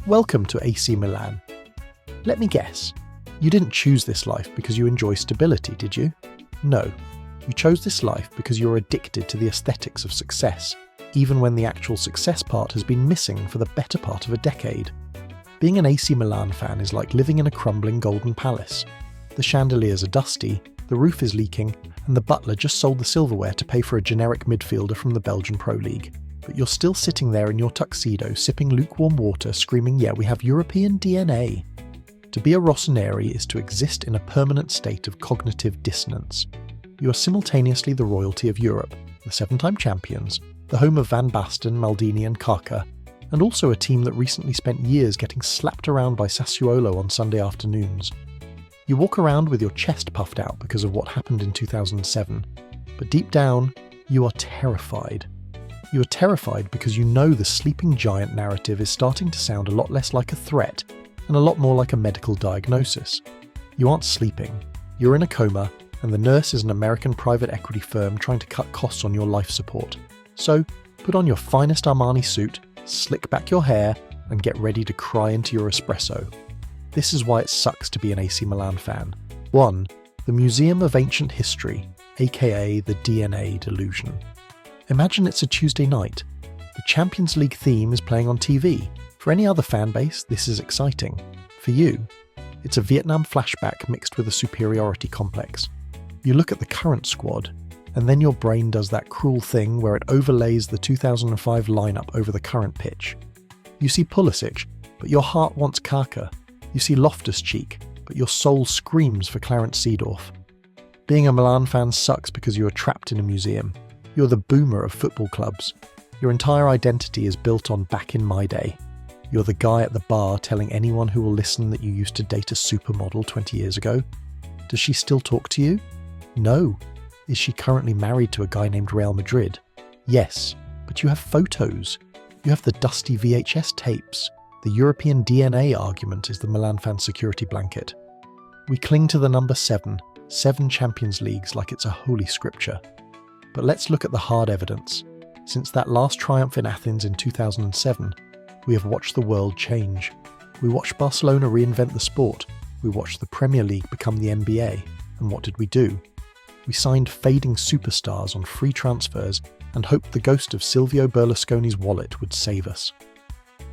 Welcome to AC Milan. Let me guess, you didn't choose this life because you enjoy stability, did you? No, you chose this life because you're addicted to the aesthetics of success, even when the actual success part has been missing for the better part of a decade. Being an AC Milan fan is like living in a crumbling golden palace. The chandeliers are dusty, the roof is leaking, and the butler just sold the silverware to pay for a generic midfielder from the Belgian Pro League. But you're still sitting there in your tuxedo, sipping lukewarm water, screaming, yeah, we have European DNA. To be a Rossoneri is to exist in a permanent state of cognitive dissonance. You are simultaneously the royalty of Europe, the 7-time champions, the home of Van Basten, Maldini and Kaka, and also a team that recently spent years getting slapped around by Sassuolo on Sunday afternoons. You walk around with your chest puffed out because of what happened in 2007, but deep down, you are terrified. You are terrified because you know the sleeping giant narrative is starting to sound a lot less like a threat and a lot more like a medical diagnosis. You aren't sleeping, you're in a coma, and the nurse is an American private equity firm trying to cut costs on your life support. So, put on your finest Armani suit, slick back your hair, and get ready to cry into your espresso. This is why it sucks to be an AC Milan fan. 1. The Museum of Ancient History, aka the DNA delusion. Imagine it's a Tuesday night. The Champions League theme is playing on TV. For any other fan base, this is exciting. For you, it's a Vietnam flashback mixed with a superiority complex. You look at the current squad, and then your brain does that cruel thing where it overlays the 2005 lineup over the current pitch. You see Pulisic, but your heart wants Kaka. You see Loftus-Cheek, but your soul screams for Clarence Seedorf. Being a Milan fan sucks because you are trapped in a museum. You're the boomer of football clubs. Your entire identity is built on back in my day. You're the guy at the bar telling anyone who will listen that you used to date a supermodel 20 years ago. Does she still talk to you? No. Is she currently married to a guy named Real Madrid? Yes, but you have photos. You have the dusty VHS tapes. The European DNA argument is the Milan fan security blanket. We cling to the number 7 Champions Leagues like it's a holy scripture. But let's look at the hard evidence. Since that last triumph in Athens in 2007, we have watched the world change. We watched Barcelona reinvent the sport. We watched the Premier League become the NBA. And what did we do? We signed fading superstars on free transfers and hoped the ghost of Silvio Berlusconi's wallet would save us.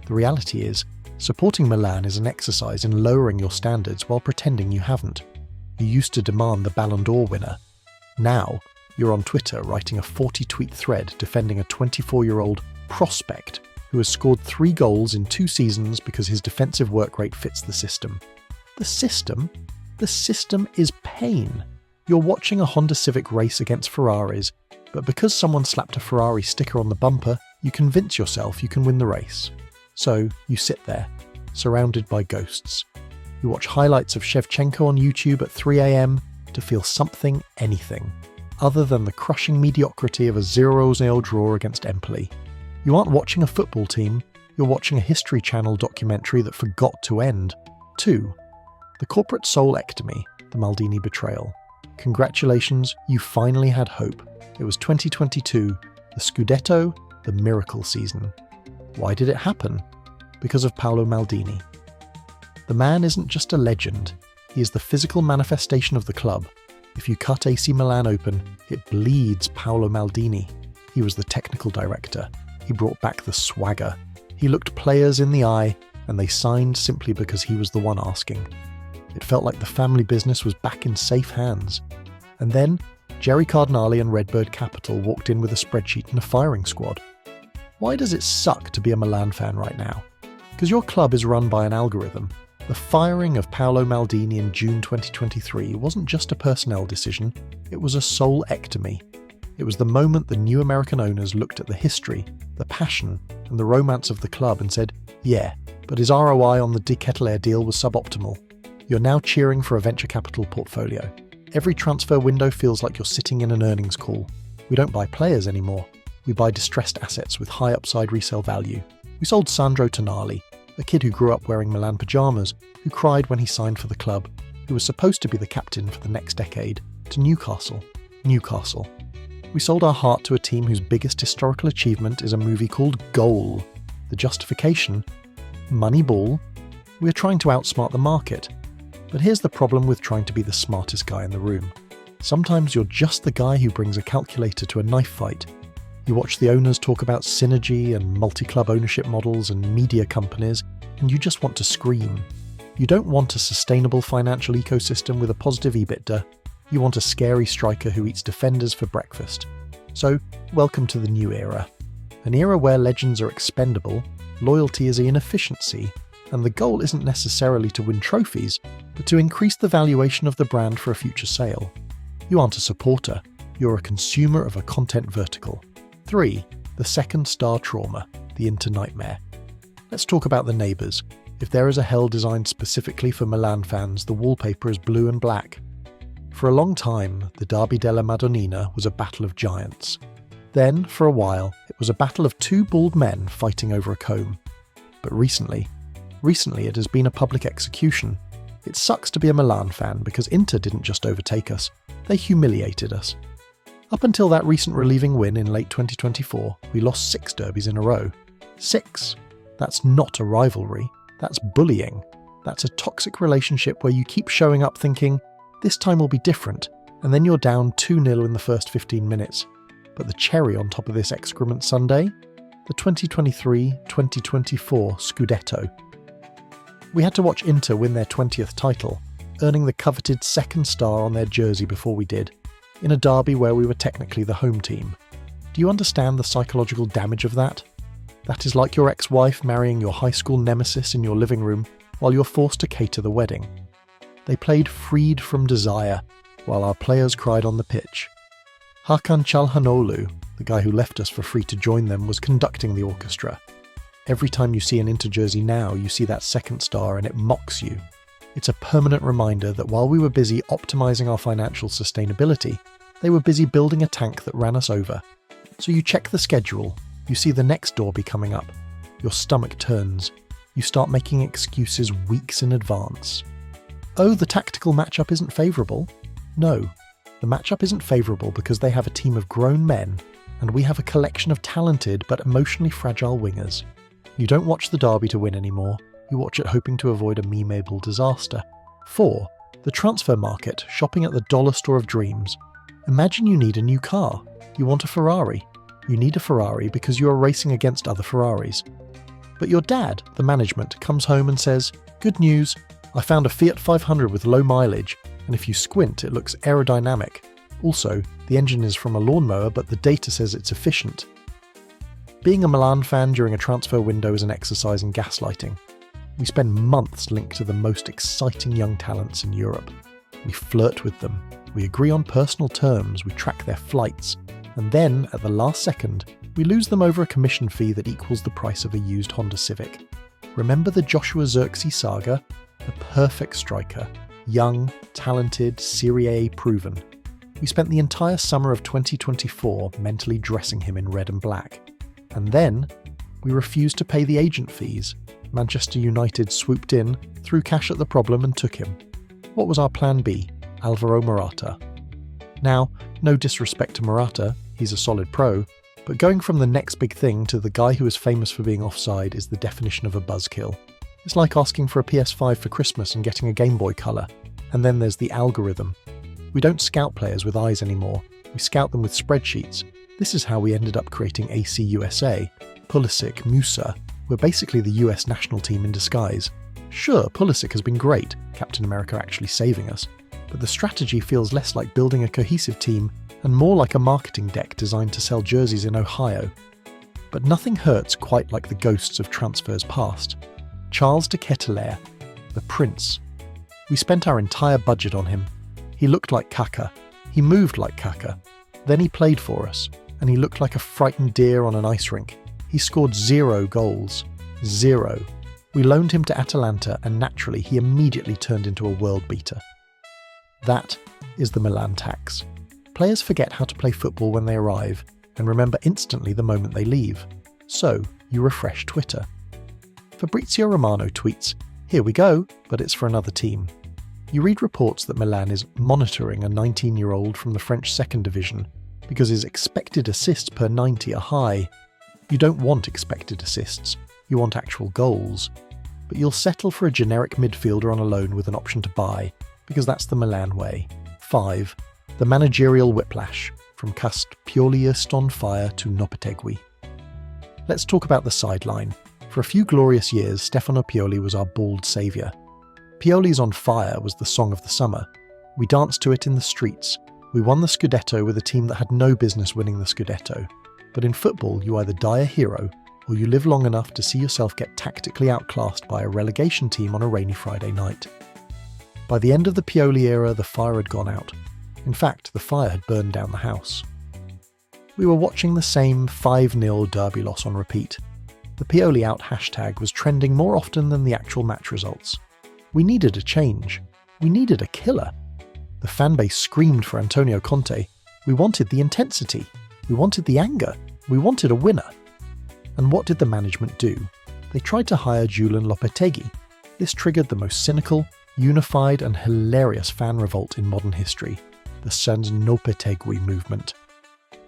The reality is, supporting Milan is an exercise in lowering your standards while pretending you haven't. You used to demand the Ballon d'Or winner. Now, you're on Twitter writing a 40-tweet thread defending a 24-year-old prospect who has scored 3 goals in 2 seasons because his defensive work rate fits the system. The system? The system is pain. You're watching a Honda Civic race against Ferraris, but because someone slapped a Ferrari sticker on the bumper, you convince yourself you can win the race. So you sit there, surrounded by ghosts. You watch highlights of Shevchenko on YouTube at 3 a.m. to feel something, anything, other than the crushing mediocrity of a 0-0 draw against Empoli. You aren't watching a football team, you're watching a History Channel documentary that forgot to end. 2. The corporate soul-ectomy, the Maldini betrayal. Congratulations, you finally had hope. It was 2022, the Scudetto, the miracle season. Why did it happen? Because of Paolo Maldini. The man isn't just a legend, he is the physical manifestation of the club. If you cut AC Milan open, it bleeds Paolo Maldini. He was the technical director. He brought back the swagger. He looked players in the eye, and they signed simply because he was the one asking. It felt like the family business was back in safe hands. And then, Jerry Cardinale and RedBird Capital walked in with a spreadsheet and a firing squad. Why does it suck to be a Milan fan right now? Because your club is run by an algorithm. The firing of Paolo Maldini in June 2023 wasn't just a personnel decision, it was a soul-ectomy. It was the moment the new American owners looked at the history, the passion, and the romance of the club and said, yeah, but his ROI on the De Ketelaere deal was suboptimal. You're now cheering for a venture capital portfolio. Every transfer window feels like you're sitting in an earnings call. We don't buy players anymore. We buy distressed assets with high upside resale value. We sold Sandro Tonali, a kid who grew up wearing Milan pyjamas, who cried when he signed for the club, who was supposed to be the captain for the next decade, to Newcastle. We sold our heart to a team whose biggest historical achievement is a movie called Goal. The justification? Moneyball? We're trying to outsmart the market. But here's the problem with trying to be the smartest guy in the room. Sometimes you're just the guy who brings a calculator to a knife fight. You watch the owners talk about synergy and multi-club ownership models and media companies, and you just want to scream. You don't want a sustainable financial ecosystem with a positive EBITDA. You want a scary striker who eats defenders for breakfast. So, welcome to the new era. An era where legends are expendable, loyalty is an inefficiency, and the goal isn't necessarily to win trophies, but to increase the valuation of the brand for a future sale. You aren't a supporter, you're a consumer of a content vertical. 3. The second star trauma, the Inter nightmare. Let's talk about the neighbours. If there is a hell designed specifically for Milan fans, the wallpaper is blue and black. For a long time, the Derby della Madonnina was a battle of giants. Then, for a while, it was a battle of two bald men fighting over a comb. But recently it has been a public execution. It sucks to be a Milan fan because Inter didn't just overtake us, they humiliated us. Up until that recent relieving win in late 2024, we lost 6 derbies in a row. 6! That's not a rivalry, that's bullying. That's a toxic relationship where you keep showing up thinking, this time will be different, and then you're down 2-0 in the first 15 minutes. But the cherry on top of this excrement Sunday? The 2023-2024 Scudetto. We had to watch Inter win their 20th title, earning the coveted second star on their jersey before we did, in a derby where we were technically the home team. Do you understand the psychological damage of that? That is like your ex-wife marrying your high school nemesis in your living room while you're forced to cater the wedding. They played freed from desire, while our players cried on the pitch. Hakan Çalhanoğlu, the guy who left us for free to join them, was conducting the orchestra. Every time you see an Inter jersey now, you see that second star and it mocks you. It's a permanent reminder that while we were busy optimising our financial sustainability, they were busy building a tank that ran us over. So you check the schedule, you see the next derby coming up, your stomach turns, you start making excuses weeks in advance. Oh, the tactical matchup isn't favourable? No, the matchup isn't favourable because they have a team of grown men and we have a collection of talented but emotionally fragile wingers. You don't watch the derby to win anymore, you watch it hoping to avoid a memeable disaster. 4. The transfer market, shopping at the dollar store of dreams. Imagine you need a new car. You want a Ferrari. You need a Ferrari because you are racing against other Ferraris. But your dad, the management, comes home and says, "Good news, I found a Fiat 500 with low mileage, and if you squint it looks aerodynamic. Also, the engine is from a lawnmower but the data says it's efficient." Being a Milan fan during a transfer window is an exercise in gaslighting. We spend months linked to the most exciting young talents in Europe. We flirt with them, we agree on personal terms, we track their flights, and then, at the last second, we lose them over a commission fee that equals the price of a used Honda Civic. Remember the Joshua Zirkzee saga? The perfect striker, young, talented, Serie A proven. We spent the entire summer of 2024 mentally dressing him in red and black. And then, we refused to pay the agent fees. Manchester United swooped in, threw cash at the problem and took him. What was our plan B? Alvaro Morata. Now, no disrespect to Morata, he's a solid pro, but going from the next big thing to the guy who is famous for being offside is the definition of a buzzkill. It's like asking for a PS5 for Christmas and getting a Game Boy Color. And then there's the algorithm. We don't scout players with eyes anymore, we scout them with spreadsheets. This is how we ended up creating AC USA. Pulisic, Musa, we're basically the US national team in disguise. Sure, Pulisic has been great, Captain America actually saving us, but the strategy feels less like building a cohesive team and more like a marketing deck designed to sell jerseys in Ohio. But nothing hurts quite like the ghosts of transfers past. Charles de Ketelaere, the Prince. We spent our entire budget on him. He looked like Kaka. He moved like Kaka. Then he played for us, and he looked like a frightened deer on an ice rink. He scored 0 goals. 0. We loaned him to Atalanta, and naturally he immediately turned into a world beater. That is the Milan tax. Players forget how to play football when they arrive, and remember instantly the moment they leave. So, you refresh Twitter. Fabrizio Romano tweets, "Here we go, but it's for another team." You read reports that Milan is monitoring a 19-year-old from the French second division because his expected assists per 90 are high. You don't want expected assists, you want actual goals. but you'll settle for a generic midfielder on a loan with an option to buy, because that's the Milan way. 5. The managerial whiplash, from cast Pioliist on fire to Lopetegui. Let's talk about the sideline. For a few glorious years, Stefano Pioli was our bald saviour. Pioli's on fire was the song of the summer. We danced to it in the streets. We won the Scudetto with a team that had no business winning the Scudetto. But in football, you either die a hero, or you live long enough to see yourself get tactically outclassed by a relegation team on a rainy Friday night. By the end of the Pioli era, the fire had gone out. In fact, the fire had burned down the house. We were watching the same 5-0 Derby loss on repeat. The Pioli out hashtag was trending more often than the actual match results. We needed a change. We needed a killer. The fanbase screamed for Antonio Conte. We wanted the intensity. We wanted the anger. We wanted a winner. And what did the management do? They tried to hire Julian Lopetegui. This triggered the most cynical, unified and hilarious fan revolt in modern history, the San Lopetegui movement.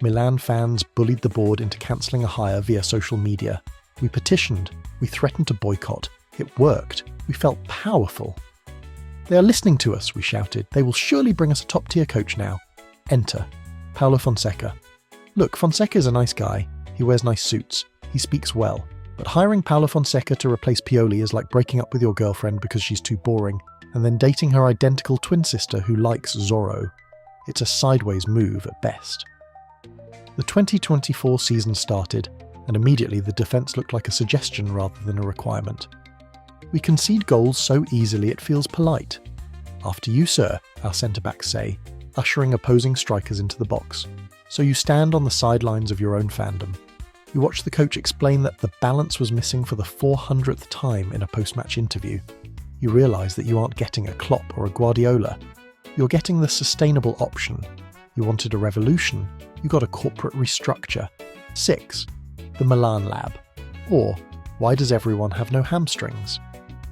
Milan fans bullied the board into cancelling a hire via social media. We petitioned. We threatened to boycott. It worked. We felt powerful. They are listening to us, we shouted. They will surely bring us a top-tier coach now. Enter Paolo Fonseca. Look, Fonseca is a nice guy. He wears nice suits. He speaks well. But hiring Paolo Fonseca to replace Pioli is like breaking up with your girlfriend because she's too boring, and then dating her identical twin sister who likes Zorro. It's a sideways move at best. The 2024 season started, and immediately the defence looked like a suggestion rather than a requirement. We concede goals so easily it feels polite. After you, sir, our centre-backs say, ushering opposing strikers into the box. So you stand on the sidelines of your own fandom. You watch the coach explain that the balance was missing for the 400th time in a post-match interview. You realise that you aren't getting a Klopp or a Guardiola. You're getting the sustainable option. You wanted a revolution. You got a corporate restructure. 6. The Milan Lab. Or, why does everyone have no hamstrings?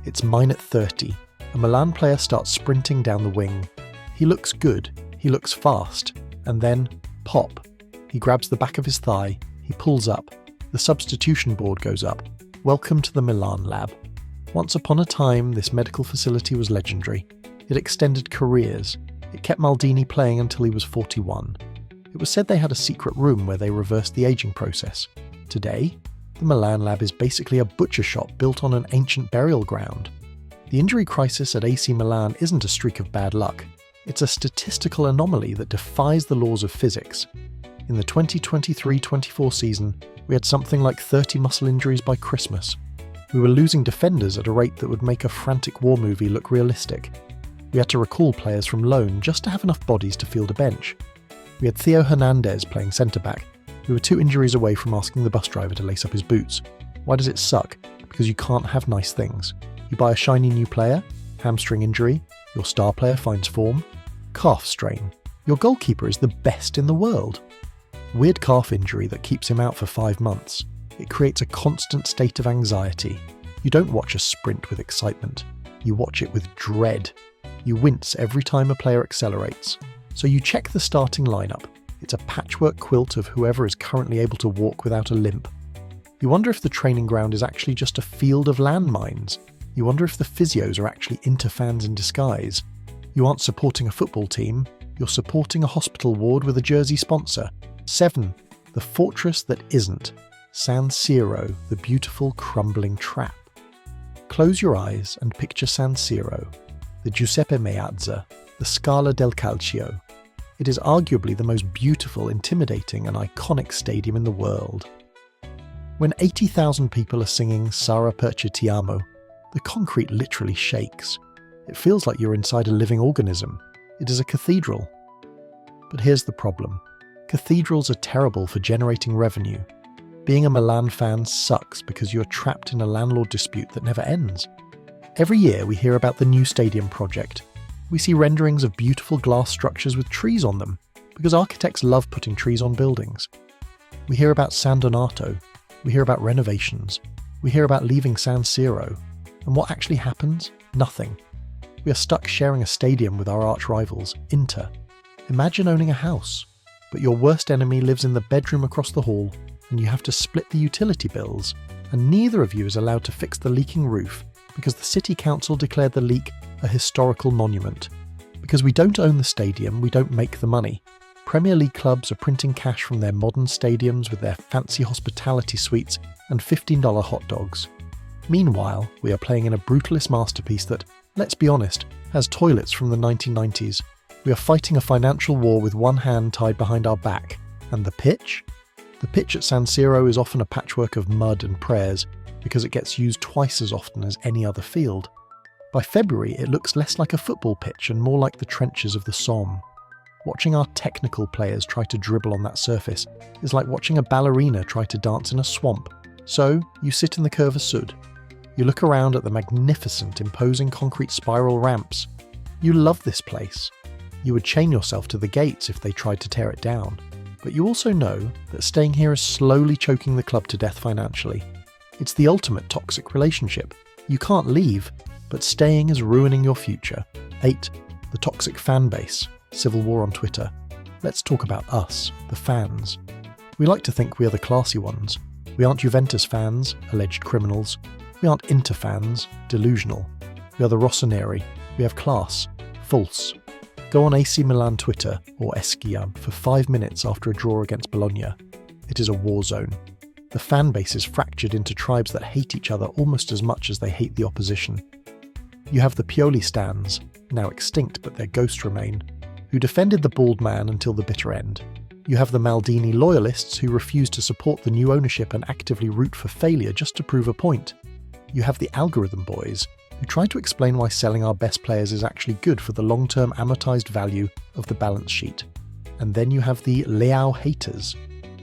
It's mine at 30. A Milan player starts sprinting down the wing. He looks good. He looks fast. And then, pop. He grabs the back of his thigh. He pulls up. The substitution board goes up. Welcome to the Milan Lab. Once upon a time, this medical facility was legendary. It extended careers. It kept Maldini playing until he was 41. It was said they had a secret room where they reversed the aging process. Today, the Milan Lab is basically a butcher shop built on an ancient burial ground. The injury crisis at AC Milan isn't a streak of bad luck. It's a statistical anomaly that defies the laws of physics. In the 2023-24 season, we had something like 30 muscle injuries by Christmas. We were losing defenders at a rate that would make a frantic war movie look realistic. We had to recall players from loan just to have enough bodies to field a bench. We had Theo Hernandez playing centre-back. We were 2 injuries away from asking the bus driver to lace up his boots. Why does it suck? Because you can't have nice things. You buy a shiny new player, hamstring injury, your star player finds form, calf strain. Your goalkeeper is the best in the world. Weird calf injury that keeps him out for 5 months. It creates a constant state of anxiety. You don't watch a sprint with excitement. You watch it with dread. You wince every time a player accelerates. So you check the starting lineup. It's a patchwork quilt of whoever is currently able to walk without a limp. You wonder if the training ground is actually just a field of landmines. You wonder if the physios are actually interfans in disguise. You aren't supporting a football team, you're supporting a hospital ward with a jersey sponsor. 7. The fortress that isn't. San Siro, the beautiful crumbling trap. Close your eyes and picture San Siro, the Giuseppe Meazza, the Scala del Calcio. It is arguably the most beautiful, intimidating and iconic stadium in the world. When 80,000 people are singing Sara Perce Ti Amo, the concrete literally shakes. It feels like you're inside a living organism. It is a cathedral. But here's the problem. Cathedrals are terrible for generating revenue. Being a Milan fan sucks because you're trapped in a landlord dispute that never ends. Every year we hear about the new stadium project. We see renderings of beautiful glass structures with trees on them, because architects love putting trees on buildings. We hear about San Donato. We hear about renovations. We hear about leaving San Siro. And what actually happens? Nothing. We are stuck sharing a stadium with our arch rivals, Inter. Imagine owning a house, but your worst enemy lives in the bedroom across the hall, and you have to split the utility bills, and neither of you is allowed to fix the leaking roof Because the city council declared the leak a historical monument. Because we don't own the stadium, we don't make the money. Premier League clubs are printing cash from their modern stadiums with their fancy hospitality suites and $15 hot dogs. Meanwhile, we are playing in a brutalist masterpiece that, let's be honest, has toilets from the 1990s. We are fighting a financial war with one hand tied behind our back. And the pitch? The pitch at San Siro is often a patchwork of mud and prayers because it gets used twice as often as any other field. By February, it looks less like a football pitch and more like the trenches of the Somme. Watching our technical players try to dribble on that surface is like watching a ballerina try to dance in a swamp. So, you sit in the Curva Sud. You look around at the magnificent, imposing concrete spiral ramps. You love this place. You would chain yourself to the gates if they tried to tear it down. But you also know that staying here is slowly choking the club to death financially. It's the ultimate toxic relationship. You can't leave, but staying is ruining your future. 8. The toxic fan base. Civil war on Twitter. Let's talk about us, the fans. We like to think we are the classy ones. We aren't Juventus fans, alleged criminals. We aren't Inter fans, delusional. We are the Rossoneri. We have class, false. Go on AC Milan Twitter, or Esquiam, for 5 minutes after a draw against Bologna. It is a war zone. The fan base is fractured into tribes that hate each other almost as much as they hate the opposition. You have the Pioli stands, now extinct but their ghosts remain, who defended the bald man until the bitter end. You have the Maldini loyalists who refuse to support the new ownership and actively root for failure just to prove a point. You have the algorithm boys, who try to explain why selling our best players is actually good for the long-term amortized value of the balance sheet. And then you have the Leao haters.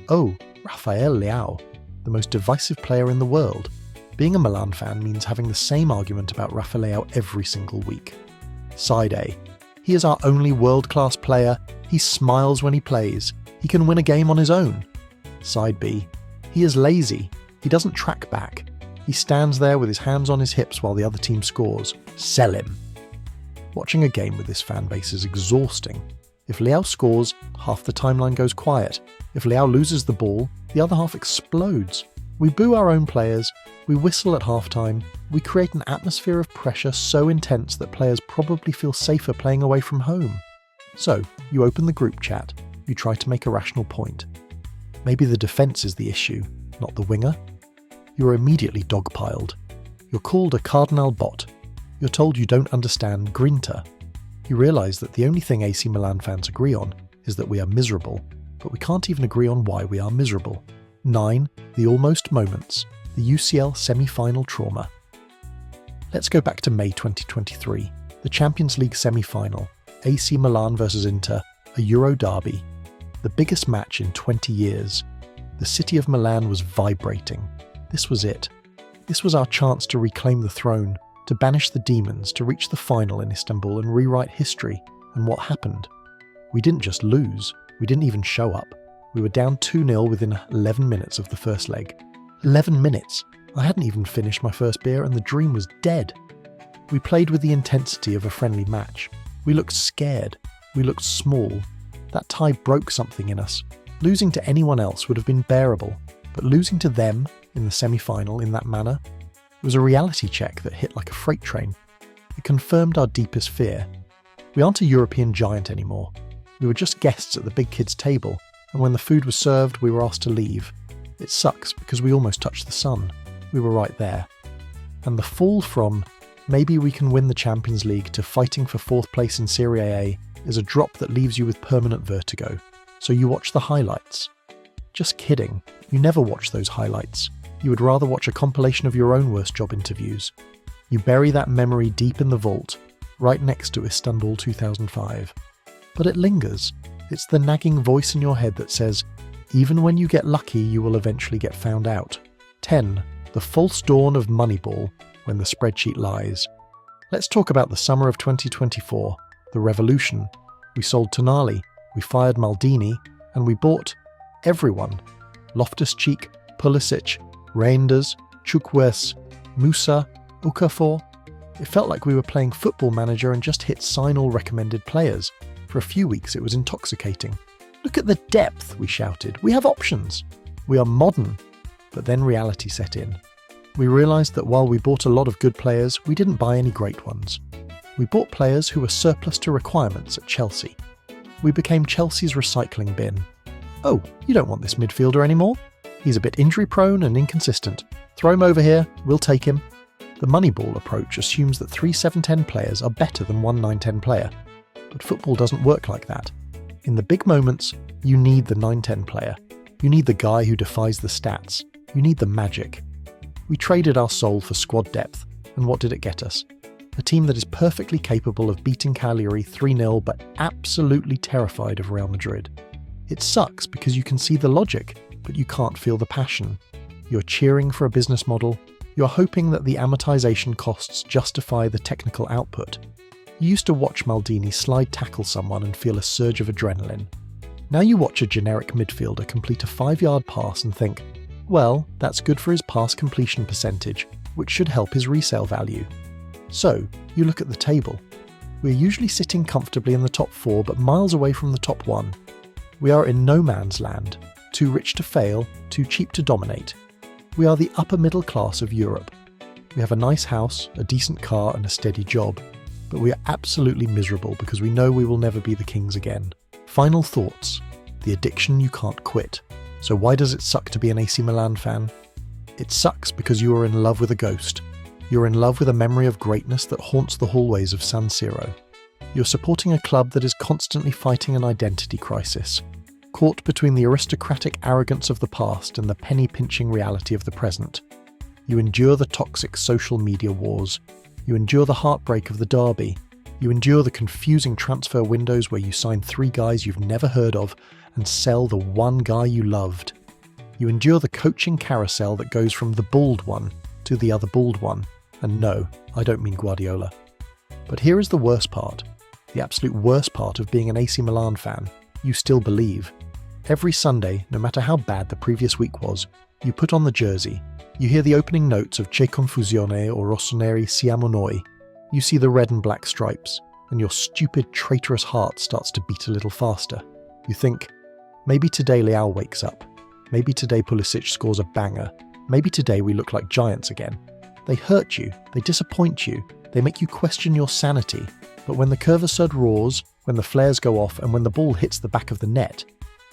Oh, Rafael Leao, the most divisive player in the world. Being a Milan fan means having the same argument about Rafael Leao every single week. Side A. He is our only world-class player. He smiles when he plays. He can win a game on his own. Side B. He is lazy. He doesn't track back. He stands there with his hands on his hips while the other team scores. Sell him. Watching a game with this fan base is exhausting. If Leao scores, half the timeline goes quiet. If Leao loses the ball, the other half explodes. We boo our own players, we whistle at halftime, we create an atmosphere of pressure so intense that players probably feel safer playing away from home. So, you open the group chat, you try to make a rational point. Maybe the defence is the issue, not the winger. You're immediately dogpiled. You're called a cardinal bot. You're told you don't understand Grinta. You realise that the only thing AC Milan fans agree on is that we are miserable, but we can't even agree on why we are miserable. 9. The almost moments. The UCL semi-final trauma. Let's go back to May 2023, the Champions League semi-final, AC Milan versus Inter, a Euro derby. The biggest match in 20 years. The city of Milan was vibrating. This was it. This was our chance to reclaim the throne, to banish the demons, to reach the final in Istanbul and rewrite history. And what happened? We didn't just lose, we didn't even show up. We were down 2-0 within 11 minutes of the first leg. 11 minutes! I hadn't even finished my first beer and the dream was dead. We played with the intensity of a friendly match. We looked scared. We looked small. That tie broke something in us. Losing to anyone else would have been bearable, but losing to them in the semi-final in that manner, it was a reality check that hit like a freight train. It confirmed our deepest fear. We aren't a European giant anymore. We were just guests at the big kids' table, and when the food was served, we were asked to leave. It sucks because we almost touched the sun. We were right there. And the fall from maybe we can win the Champions League to fighting for 4th place in Serie A is a drop that leaves you with permanent vertigo. So you watch the highlights. Just kidding. You never watch those highlights. You would rather watch a compilation of your own worst job interviews. You bury that memory deep in the vault, right next to Istanbul 2005. But it lingers. It's the nagging voice in your head that says, even when you get lucky, you will eventually get found out. 10. The false dawn of Moneyball, when the spreadsheet lies. Let's talk about the summer of 2024, the revolution. We sold Tonali, we fired Maldini, and we bought everyone. Loftus-Cheek, Pulisic, Reinders, Chukwueze, Musa, Okafor. It felt like we were playing Football Manager and just hit sign all recommended players. For a few weeks it was intoxicating. Look at the depth, we shouted. We have options. We are modern. But then reality set in. We realised that while we bought a lot of good players, we didn't buy any great ones. We bought players who were surplus to requirements at Chelsea. We became Chelsea's recycling bin. Oh, you don't want this midfielder anymore? He's a bit injury-prone and inconsistent. Throw him over here, we'll take him. The Moneyball approach assumes that 3 7-10 players are better than 1 9-10 player. But football doesn't work like that. In the big moments, you need the 9-10 player. You need the guy who defies the stats. You need the magic. We traded our soul for squad depth, and what did it get us? A team that is perfectly capable of beating Cagliari 3-0 but absolutely terrified of Real Madrid. It sucks because you can see the logic, but you can't feel the passion. You're cheering for a business model. You're hoping that the amortization costs justify the technical output. You used to watch Maldini slide tackle someone and feel a surge of adrenaline. Now you watch a generic midfielder complete a 5-yard pass and think, well, that's good for his pass completion percentage, which should help his resale value. So, you look at the table. We're usually sitting comfortably in the top 4 but miles away from the top 1. We are in no man's land, too rich to fail, too cheap to dominate. We are the upper middle class of Europe. We have a nice house, a decent car and a steady job, but we are absolutely miserable because we know we will never be the kings again. Final thoughts. The addiction you can't quit. So why does it suck to be an AC Milan fan? It sucks because you are in love with a ghost. You're in love with a memory of greatness that haunts the hallways of San Siro. You're supporting a club that is constantly fighting an identity crisis, caught between the aristocratic arrogance of the past and the penny-pinching reality of the present. You endure the toxic social media wars. You endure the heartbreak of the derby. You endure the confusing transfer windows where you sign 3 guys you've never heard of and sell the one guy you loved. You endure the coaching carousel that goes from the bald one to the other bald one. And no, I don't mean Guardiola. But here is the worst part. The absolute worst part of being an AC Milan fan. You still believe. Every Sunday, no matter how bad the previous week was, you put on the jersey. You hear the opening notes of C'è confusione or Rossoneri siamo noi. You see the red and black stripes, and your stupid, traitorous heart starts to beat a little faster. You think, maybe today Leao wakes up. Maybe today Pulisic scores a banger. Maybe today we look like giants again. They hurt you, they disappoint you, they make you question your sanity. But when the Curvassud roars, when the flares go off, and when the ball hits the back of the net,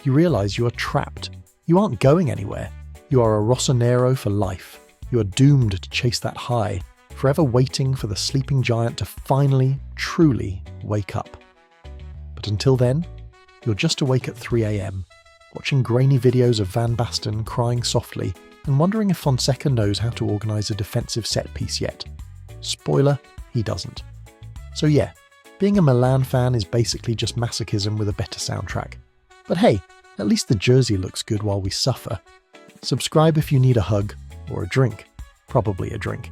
you realise you are trapped. You aren't going anywhere. You are a Rossonero for life. You are doomed to chase that high, forever waiting for the sleeping giant to finally, truly wake up. But until then, you're just awake at 3 a.m, watching grainy videos of Van Basten crying softly and wondering if Fonseca knows how to organise a defensive set piece yet. Spoiler, he doesn't. So yeah, being a Milan fan is basically just masochism with a better soundtrack. But hey, at least the jersey looks good while we suffer. Subscribe if you need a hug, or a drink. Probably a drink.